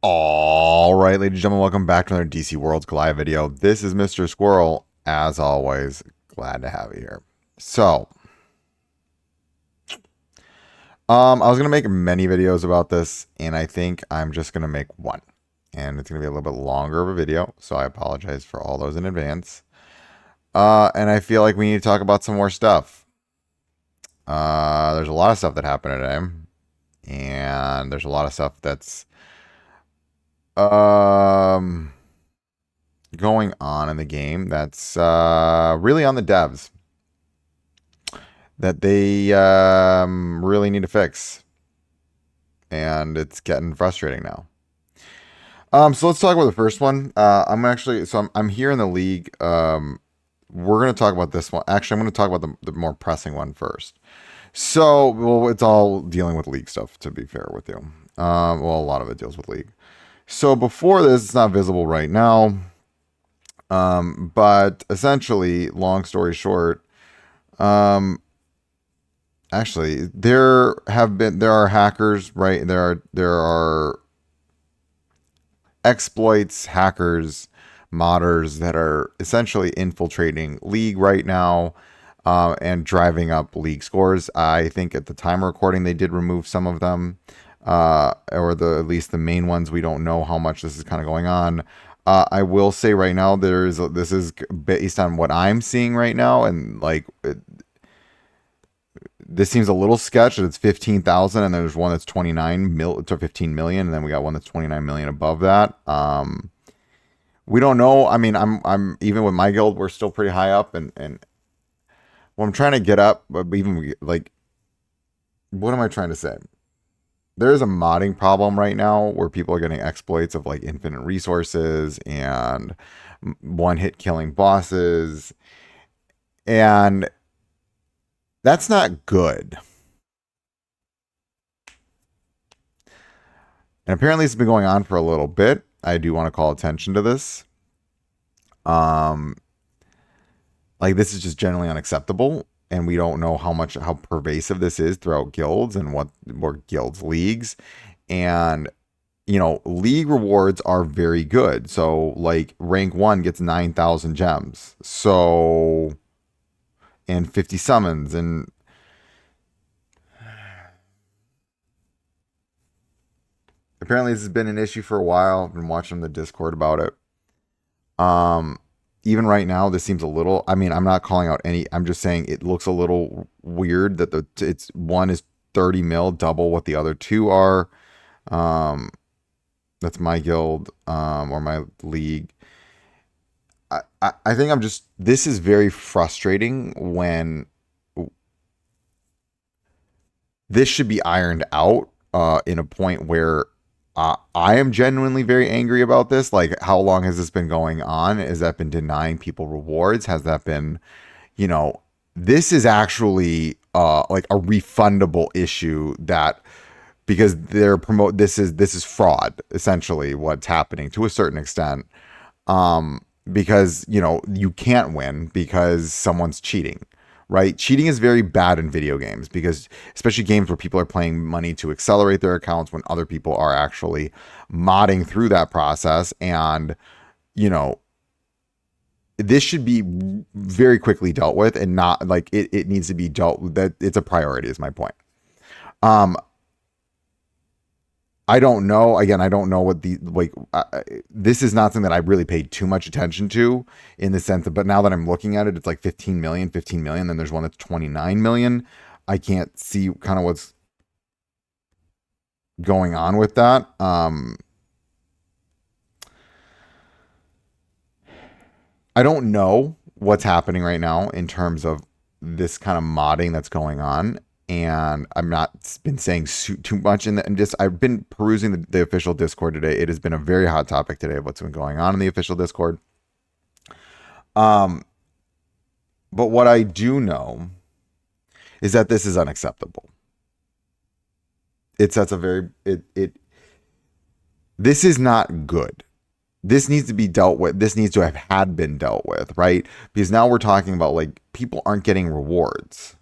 All right, ladies and gentlemen, welcome back to another DC Worlds Collide video. This is Mr. Squirrel. As always, glad to have you here. So, I was gonna make many videos about this, and I think I'm just gonna make one, and it's gonna be a little bit longer of a video. So I apologize for all those in advance. And I feel like we need to talk about some more stuff. There's a lot of stuff that happened today, and there's a lot of stuff that's um going on in the game that's really on the devs that they really need to fix, and it's getting frustrating now. So let's talk about the first one. I'm here in the league. We're gonna talk about this one. Actually, I'm gonna talk about the more pressing one first. So, well, it's all dealing with league stuff, to be fair with you. Well, a lot of it deals with league. So before this, it's not visible right now. But essentially, long story short, actually, there are hackers, right? There are exploits, hackers, modders that are essentially infiltrating League right now, and driving up League scores. I think at the time of recording, they did remove some of them, or at least the main ones. We don't know how much this is kind of going on. I will say right now, this is based on what I'm seeing right now, and like this seems a little sketch that it's 15,000, and there's one that's 29 mil to 15 million, and then we got one that's 29 million above that. We don't know. I mean, I'm even with my guild, we're still pretty high up, and well, I'm trying to get up, but even like, what am I trying to say? There is a modding problem right now where people are getting exploits of like infinite resources and one hit killing bosses, and that's not good. And apparently it's been going on for a little bit. I do want to call attention to this. Like, this is just generally unacceptable, and we don't know how pervasive this is throughout guilds and what more guilds leagues. And league rewards are very good. So like rank 1 gets 9,000 gems. So, and 50 summons, and apparently this has been an issue for a while. I've been watching the Discord about it. Even right now, this seems a little. I mean, I'm not calling out any. I'm just saying it looks a little weird that it's one is 30 mil, double what the other two are. That's my guild, or my league. I think I'm just. This is very frustrating when this should be ironed out, in a point where I am genuinely very angry about this. Like, how long has this been going on? Has that been denying people rewards? Has that been, this is actually like a refundable issue, that because this is fraud, essentially what's happening to a certain extent. Because you can't win because someone's cheating, right? Cheating is very bad in video games, because especially games where people are paying money to accelerate their accounts when other people are actually modding through that process. And this should be very quickly dealt with, and not like it needs to be dealt, that it's a priority is my point. I don't know. Again, I don't know what this is not something that I really paid too much attention to, in the sense that, but now that I'm looking at it, it's like 15 million. Then there's one that's 29 million. I can't see kind of what's going on with that. I don't know what's happening right now in terms of this kind of modding that's going on. And I'm not been saying too much in that, and just I've been perusing the official Discord today. It has been a very hot topic today of what's been going on in the official Discord. But what I do know is that this is unacceptable. It sets a very this is not good. This needs to be dealt with. This needs to have had been dealt with, right? Because now we're talking about, like, people aren't getting rewards,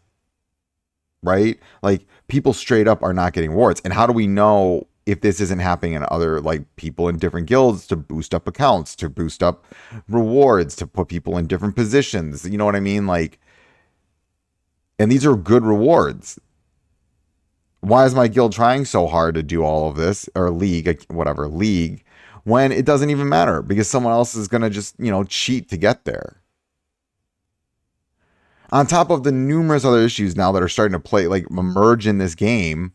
right? Like, people straight up are not getting rewards. And how do we know if this isn't happening in other, like, people in different guilds to boost up accounts, to boost up rewards, to put people in different positions. You know what I mean? Like, and these are good rewards. Why is my guild trying so hard to do all of this, or league, whatever, league, when it doesn't even matter because someone else is going to just, cheat to get there? On top of the numerous other issues now that are starting to play, like, emerge in this game,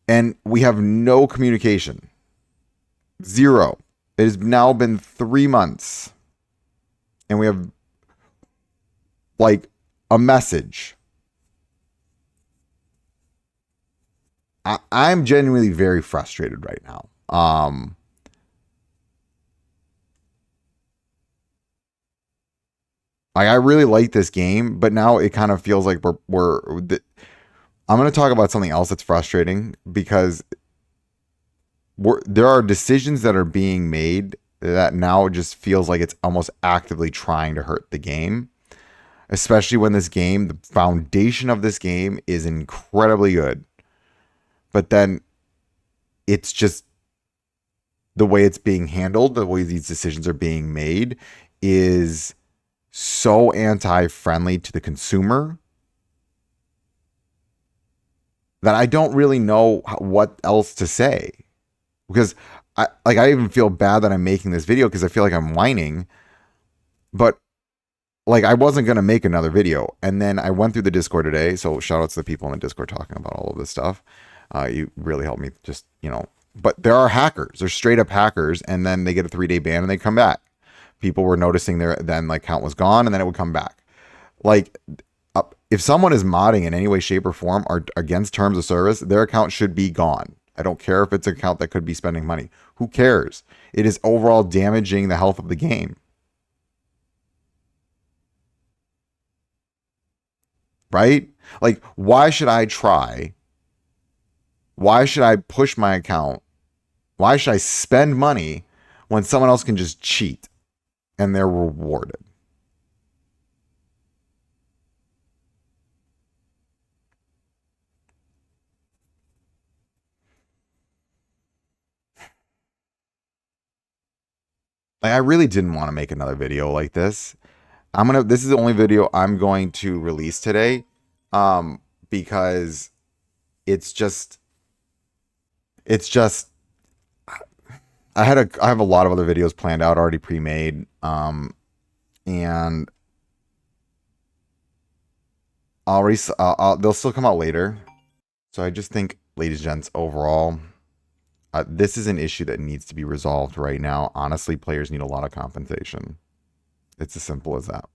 and we have no communication. Zero. It has now been 3 months, and we have, like, a message. I'm genuinely very frustrated right now. I really like this game, but now it kind of feels like I'm going to talk about something else that's frustrating because there are decisions that are being made that now just feels like it's almost actively trying to hurt the game, especially when this game, the foundation of this game is incredibly good. But then it's just the way it's being handled, the way these decisions are being made is so anti-friendly to the consumer that I don't really know what else to say. Because I even feel bad that I'm making this video because I feel like I'm whining. But like, I wasn't going to make another video. And then I went through the Discord today. So shout out to the people in the Discord talking about all of this stuff. You really helped me just, but there are hackers. They're straight up hackers. And then they get a 3-day ban and they come back. People were noticing then like account was gone and then it would come back. Like, if someone is modding in any way, shape, or form or against terms of service, their account should be gone. I don't care if it's an account that could be spending money. Who cares? It is overall damaging the health of the game. Right? Like, why should I try? Why should I push my account? Why should I spend money when someone else can just cheat and they're rewarded? Like, I really didn't want to make another video like this. This is the only video I'm going to release today. Because it's just I have a lot of other videos planned out, already pre-made. And they'll still come out later. So I just think, ladies and gents, overall, this is an issue that needs to be resolved right now. Honestly, players need a lot of compensation. It's as simple as that.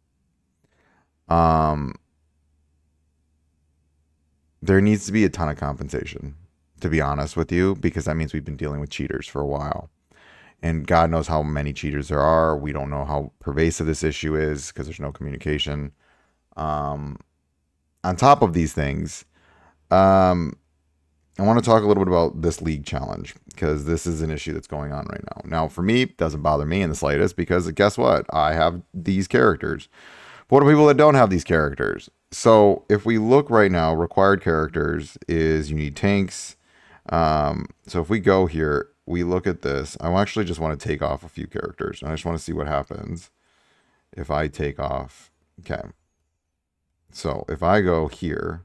There needs to be a ton of compensation, to be honest with you, because that means we've been dealing with cheaters for a while. And God knows how many cheaters there are. We don't know how pervasive this issue is because there's no communication. On top of these things, I want to talk a little bit about this league challenge because this is an issue that's going on right now. Now, for me, it doesn't bother me in the slightest because guess what? I have these characters. But what are people that don't have these characters? So if we look right now, required characters is you need tanks. So if we go here, we look at this. I actually just want to take off a few characters. I just want to see what happens if I take off. Okay. So if I go here,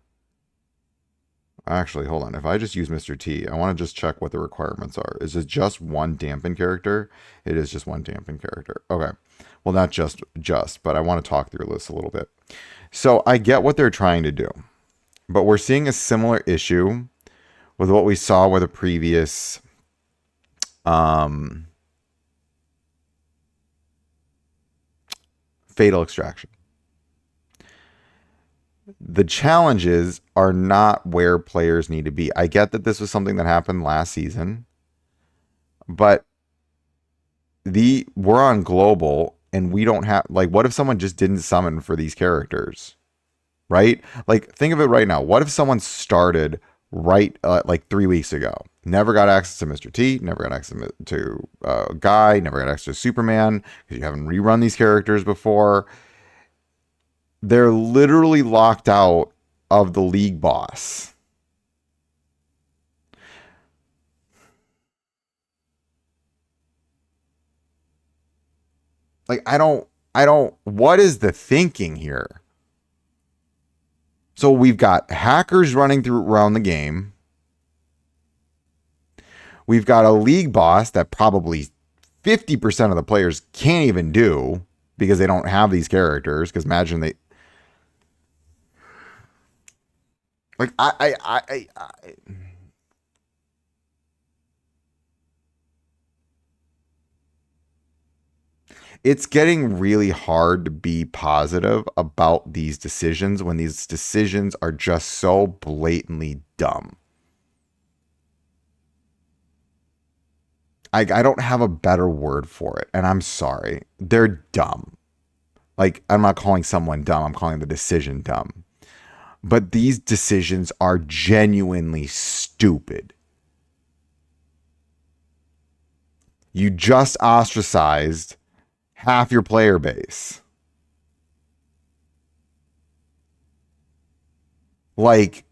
actually, hold on. If I just use Mr. T, I want to just check what the requirements are. Is it just one dampen character? It is just one dampen character. Okay. Well, not just, but I want to talk through this a little bit. So I get what they're trying to do, but we're seeing a similar issue with what we saw with a previous fatal extraction. The challenges are not where players need to be. I get that this was something that happened last season, but we're on global and we don't have, like, what if someone just didn't summon for these characters, right? Like, think of it right now. What if someone started like 3 weeks ago, never got access to Mr. T, never got access to Guy, never got access to Superman because you haven't rerun these characters before. They're literally locked out of the league boss. Like, I don't, what is the thinking here? So we've got hackers running through around the game. We've got a league boss that probably 50% of the players can't even do because they don't have these characters. Because imagine they, like, it's getting really hard to be positive about these decisions when these decisions are just so blatantly dumb. I don't have a better word for it, and I'm sorry. They're dumb. Like, I'm not calling someone dumb, I'm calling the decision dumb. But these decisions are genuinely stupid. You just ostracized half your player base. Like,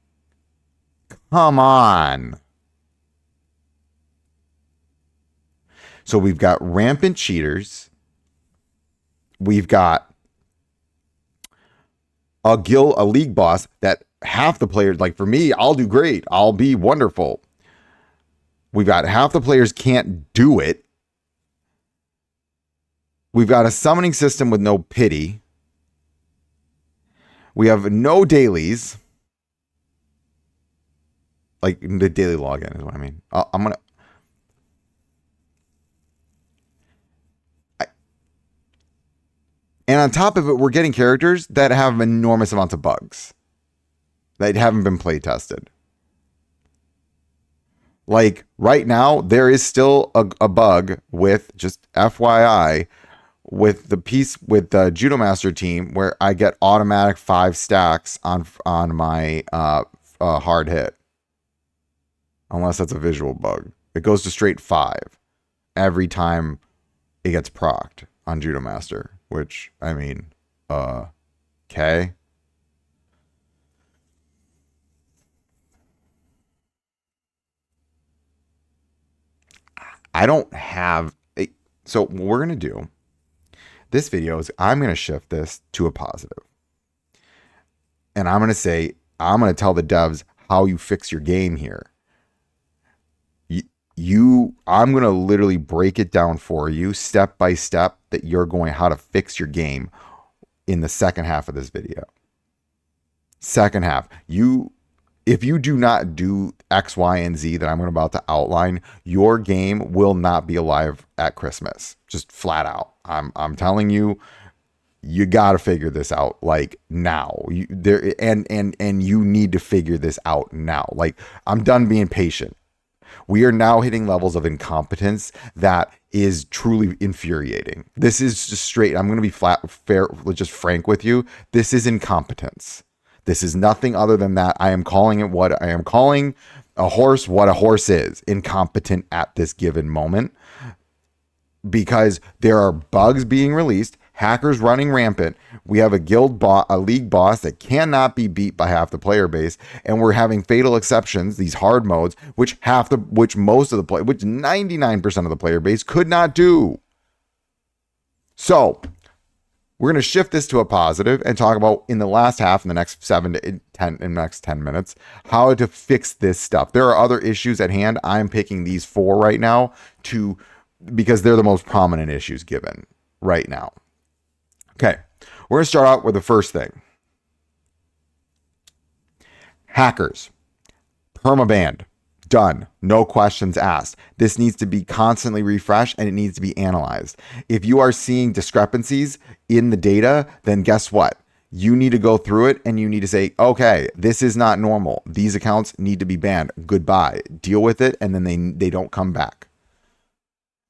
come on. So we've got rampant cheaters. We've got a league boss that half the players, like for me, I'll do great. I'll be wonderful. We've got half the players can't do it. We've got a summoning system with no pity. We have no dailies. Like the daily login is what I mean. I'm going to. And on top of it, we're getting characters that have enormous amounts of bugs that haven't been play tested. Like right now, there is still a bug with, just FYI, with the piece with the Judo Master team where I get automatic 5 stacks on my hard hit. Unless that's a visual bug. It goes to straight 5 every time it gets procced on Judo Master. Which, I mean, okay. I don't have a, so what we're going to do, this video is, I'm going to shift this to a positive. And I'm going to say, I'm going to tell the devs how you fix your game here. I'm going to literally break it down for you step by step that you're going how to fix your game in the second half of this video. Second half, if you do not do X, Y, and Z that I'm about to outline, your game will not be alive at Christmas. Just flat out. I'm telling you, you got to figure this out like now. And you need to figure this out now. Like, I'm done being patient. We are now hitting levels of incompetence that is truly infuriating. This is just straight. I'm going to be just frank with you. This is incompetence. This is nothing other than that. I am calling it what I am calling a horse, what a horse is. Incompetent at this given moment. Because there are bugs being released, hackers running rampant. We have a league boss that cannot be beat by half the player base, and we're having fatal exceptions, these hard modes, which 99% of the player base could not do. So we're going to shift this to a positive and talk about in the last half, in the next 7 to 10, in the next 10 minutes, how to fix this stuff. There are other issues at hand. I'm picking these 4 right now because they're the most prominent issues given right now. Okay, we're going to start out with the first thing. Hackers. Permabanned. Done. No questions asked. This needs to be constantly refreshed and it needs to be analyzed. If you are seeing discrepancies in the data, then guess what? You need to go through it and you need to say, okay, this is not normal. These accounts need to be banned. Goodbye. Deal with it, and then they don't come back.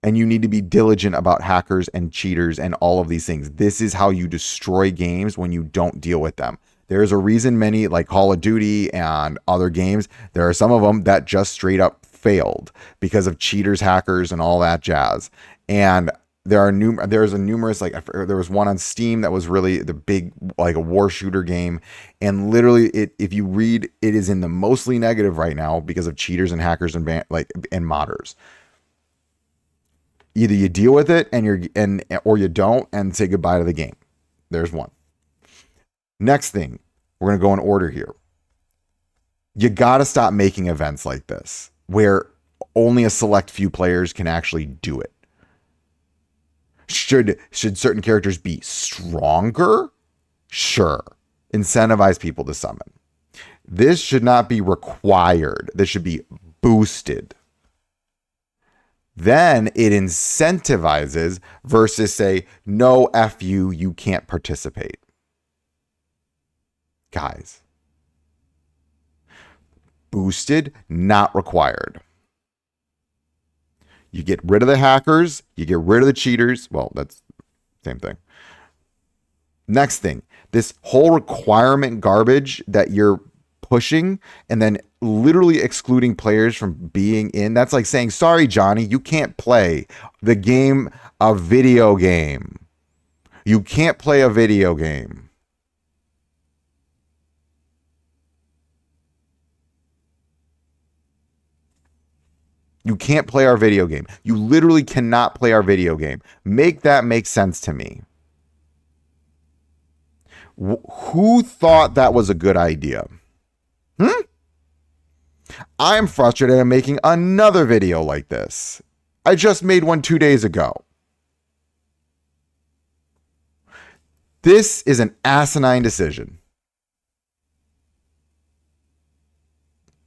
And you need to be diligent about hackers and cheaters and all of these things. This is how you destroy games when you don't deal with them. There's a reason many, like Call of Duty and other games, there are some of them that just straight up failed because of cheaters, hackers, and all that jazz. And there was one on Steam that was really the big, like a war shooter game. And literally if you read, it is in the mostly negative right now because of cheaters and hackers and modders. Either you deal with it or you don't and say goodbye to the game. There's one. Next thing, we're going to go in order here. You got to stop making events like this where only a select few players can actually do it. Should certain characters be stronger? Sure. Incentivize people to summon. This should not be required. This should be boosted. Then it incentivizes versus say, no, F you, you can't participate. Guys. Boosted, not required. You get rid of the hackers, you get rid of the cheaters. Well, that's the same thing. Next thing, this whole requirement garbage that you're pushing and then literally excluding players from being in. That's like saying, sorry, Johnny, you can't play the game, a video game. You can't play a video game. You can't play our video game. You literally cannot play our video game. Make that make sense to me. Who thought that was a good idea? I'm frustrated at making another video like this. I just made one 2 days ago. This is an asinine decision.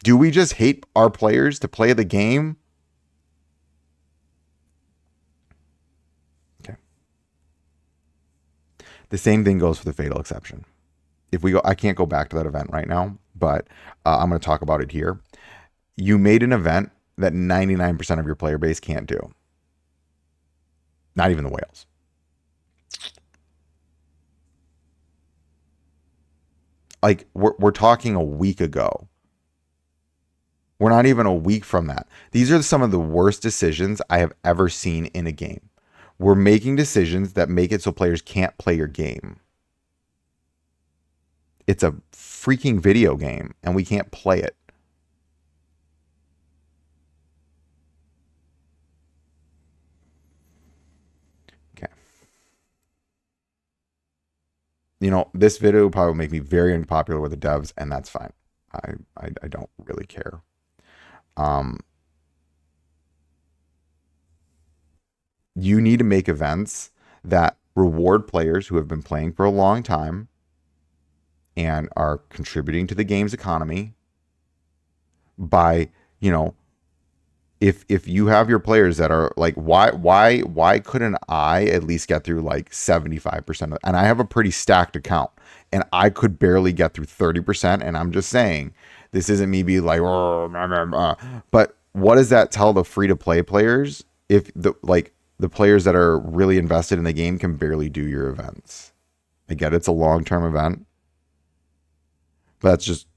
Do we just hate our players to play the game? Okay. The same thing goes for the fatal exception. If we go, I can't go back to that event right now, but I'm going to talk about it here. You made an event that 99% of your player base can't do. Not even the whales. Like, we're talking a week ago. We're not even a week from that. These are some of the worst decisions I have ever seen in a game. We're making decisions that make it so players can't play your game. It's a freaking video game, and we can't play it. Okay. You know, this video will probably make me very unpopular with the devs, and that's fine. I don't really care. You need to make events that reward players who have been playing for a long time and are contributing to the game's economy by, you know, if you have your players that are like, why couldn't I at least get through like 75% and I have a pretty stacked account and I could barely get through 30%. And I'm just saying, this isn't me being like, but what does that tell the free to play players if the players that are really invested in the game can barely do your events? I get it's a long-term event, but that's just,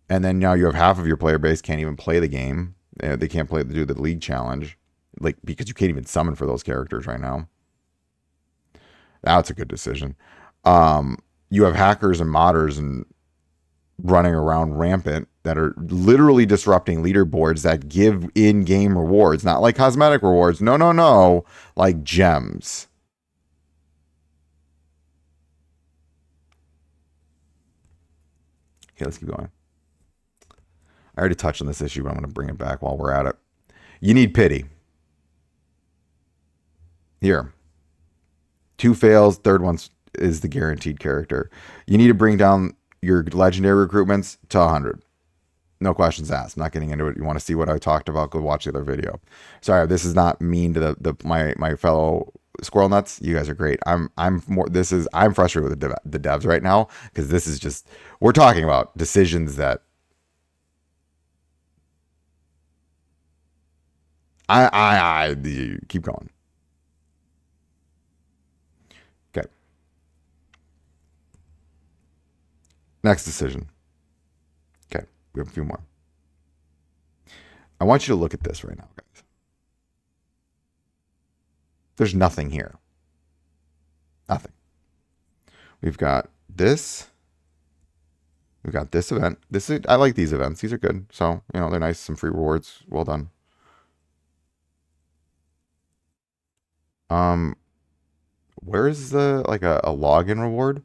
and then now you have half of your player base can't even play the game. They can't do the league challenge, like, because you can't even summon for those characters right now. That's a good decision. You have hackers and modders and running around rampant that are literally disrupting leaderboards that give in-game rewards, not like cosmetic rewards. No, like gems. Okay, let's keep going. I already touched on this issue, but I'm going to bring it back while we're at it. You need pity. Here. 2 fails, third one is the guaranteed character. You need to bring down your legendary recruitments to 100. No questions asked. I'm not getting into it. You want to see what I talked about, go watch the other video. Sorry, this is not mean to my fellow squirrel nuts. You guys are great. I'm frustrated with the devs right now because this is just, we're talking about decisions that I keep going. Okay. Next decision. Okay, we have a few more. I want you to look at this right now, guys. There's nothing here. Nothing. We've got this. We've got this event. I like these events. These are good. So, you know, they're nice. Some free rewards. Well done. Um, where is the like a login reward?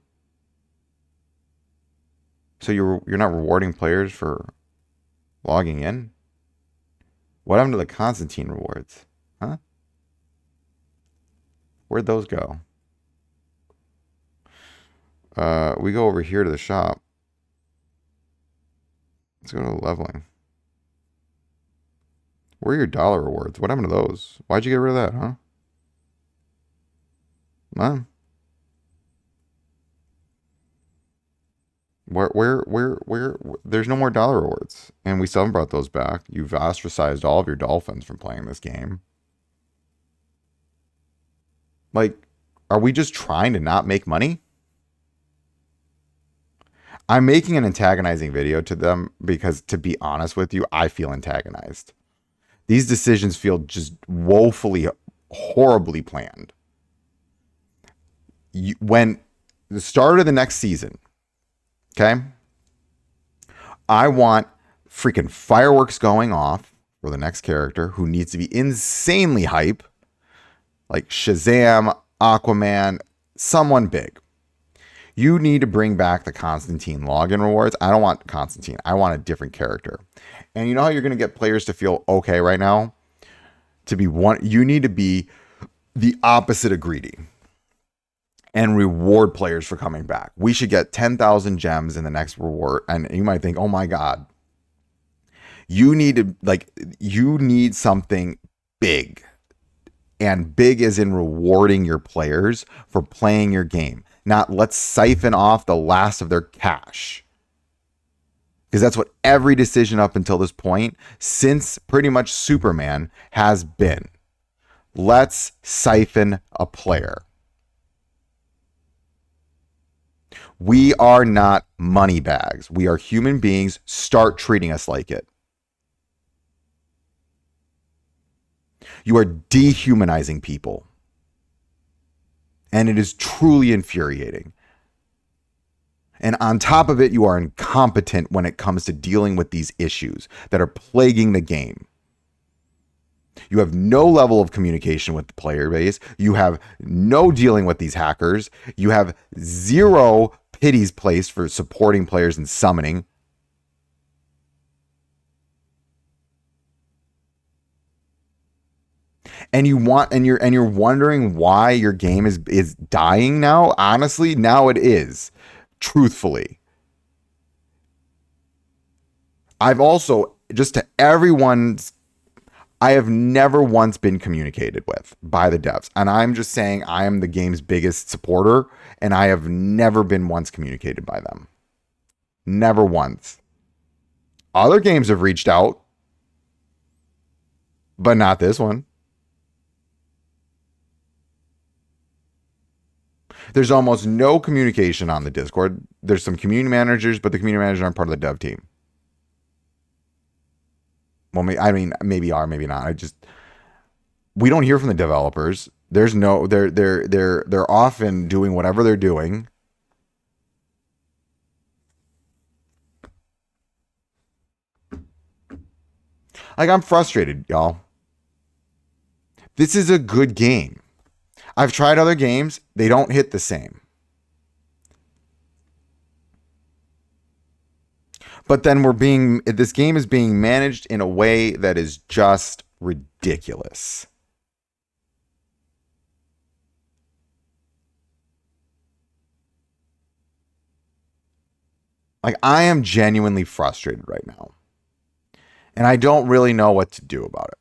So you're not rewarding players for logging in? What happened to the Constantine rewards? Huh? Where'd those go? We go over here to the shop. Let's go to leveling. Where are your dollar rewards? What happened to those? Why'd you get rid of that, huh? Huh? Where? There's no more dollar rewards, and we still haven't brought those back. You've ostracized all of your dolphins from playing this game. Like, are we just trying to not make money? I'm making an antagonizing video to them because, to be honest with you, I feel antagonized. These decisions feel just woefully, horribly planned. When the start of the next season, okay, I want freaking fireworks going off for the next character who needs to be insanely hype, like Shazam, Aquaman, someone big. You need to bring back the Constantine login rewards. I don't want Constantine. I want a different character. And you know how you're going to get players to feel okay right now? To be one, you need to be the opposite of greedy and reward players for coming back. We should get 10,000 gems in the next reward. And you might think, oh my God, you need something big. And big is in rewarding your players for playing your game. Not let's siphon off the last of their cash. Because that's what every decision up until this point, since pretty much Superman, has been. Let's siphon a player. We are not money bags. We are human beings. Start treating us like it. You are dehumanizing people. And it is truly infuriating. And on top of it, you are incompetent when it comes to dealing with these issues that are plaguing the game. You have no level of communication with the player base. You have no dealing with these hackers. You have zero pities placed for supporting players and summoning. And you're wondering why your game is dying now. Honestly, now it is. Truthfully, I've also just to everyone's. I have never once been communicated with by the devs, and I'm just saying I am the game's biggest supporter, and I have never been once communicated by them. Never once. Other games have reached out, but not this one. There's almost no communication on the Discord. There's some community managers, but the community managers aren't part of the dev team. Well, maybe are, maybe not. We don't hear from the developers. There's no, they're often doing whatever they're doing. Like, I'm frustrated, y'all. This is a good game. I've tried other games. They don't hit the same. But then this game is being managed in a way that is just ridiculous. Like, I am genuinely frustrated right now. And I don't really know what to do about it.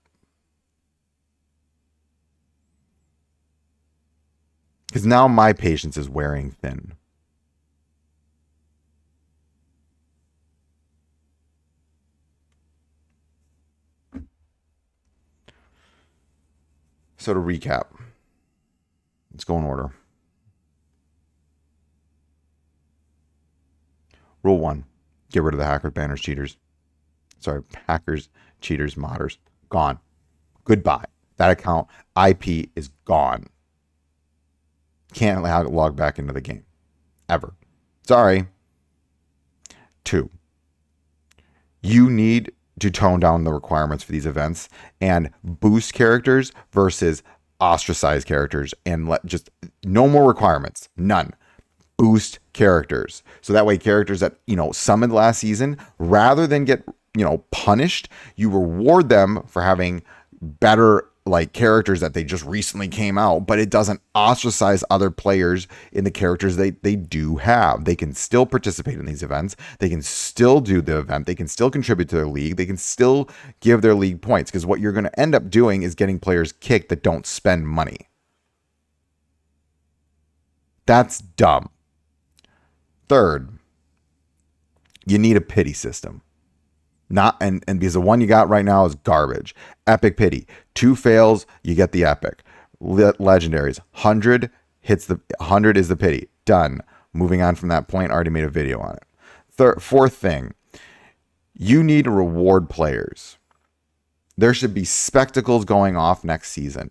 Because now my patience is wearing thin. So to recap, let's go in order. Rule 1, get rid of the hackers, banners, cheaters. Sorry, hackers, cheaters, modders. Gone. Goodbye. That account IP is gone. Can't log back into the game. Ever. Sorry. 2, you need to tone down the requirements for these events and boost characters versus ostracize characters and let just no more requirements, none. Boost characters. So that way characters that, summoned last season, rather than get, punished, you reward them for having better like characters that they just recently came out, but it doesn't ostracize other players in the characters they do have. They can still participate in these events. They can still do the event. They can still contribute to their league. They can still give their league points, because what you're going to end up doing is getting players kicked that don't spend money. That's dumb. Third, you need a pity system. And because the one you got right now is garbage. Epic pity. 2 fails, you get the epic. Legendaries. 100 hits the 100 is the pity. Done. Moving on from that point, already made a video on it. Fourth thing, you need to reward players. There should be spectacles going off next season.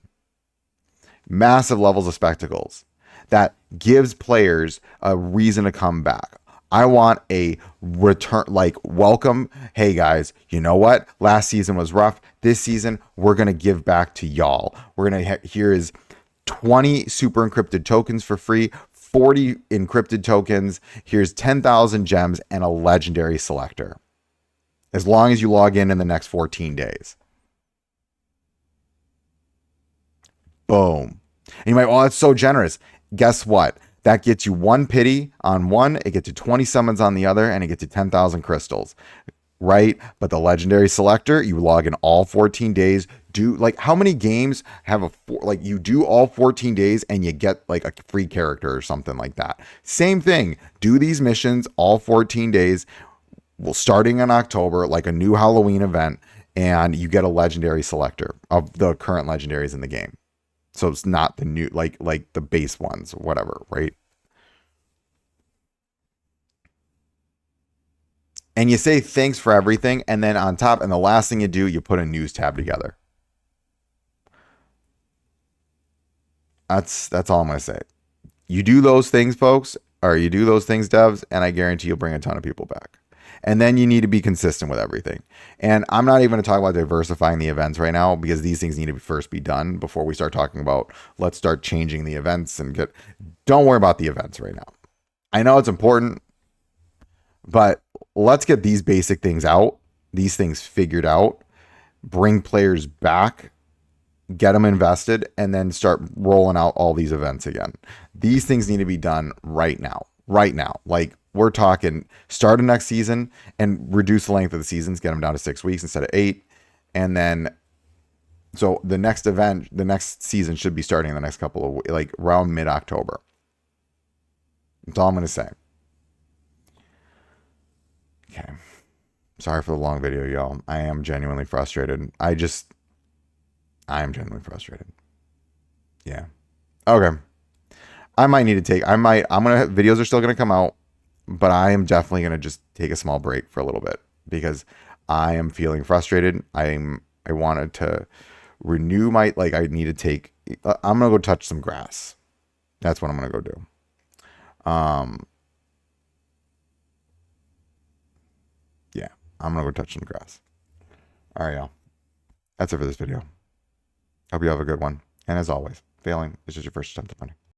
Massive levels of spectacles that gives players a reason to come back. I want a return, like, welcome. Hey guys, you know what? Last season was rough. This season, we're going to give back to y'all. We're going to, here is 20 super encrypted tokens for free, 40 encrypted tokens. Here's 10,000 gems and a legendary selector. As long as you log in the next 14 days. Boom. And you might, oh, that's so generous. Guess what? That gets you 1 pity on one, it gets you 20 summons on the other, and it gets you 10,000 crystals, right? But the legendary selector, you log in all 14 days. How many games have you do all 14 days and you get like a free character or something like that? Same thing. Do these missions all 14 days, starting in October, like a new Halloween event, and you get a legendary selector of the current legendaries in the game. So it's not the new, like the base ones, whatever, right? And you say thanks for everything, and then on top, and the last thing you do, you put a news tab together. That's all I'm going to say. You do those things, folks, or you do those things, devs, and I guarantee you'll bring a ton of people back. And then you need to be consistent with everything. And I'm not even going to talk about diversifying the events right now, because these things need to first be done before we start talking about, let's start changing the events and don't worry about the events right now. I know it's important, but let's get these basic things out, these things figured out, bring players back, get them invested, and then start rolling out all these events again. These things need to be done right now. Like, we're talking start of next season and reduce the length of the seasons, get them down to 6 weeks instead of 8. And then, so the next event, the next season should be starting in the next couple of weeks, like around mid-October. That's all I'm going to say. Okay. Sorry for the long video, y'all. I am genuinely frustrated. I am genuinely frustrated. Yeah. Okay. I might need to take, videos are still going to come out, but I am definitely going to just take a small break for a little bit, because I am feeling frustrated. I wanted to renew I need to take, I'm going to go touch some grass. That's what I'm going to go do. Yeah, I'm going to go touch some grass. All right, y'all. That's it for this video. Hope you have a good one. And as always, failing is just your first attempt at finding.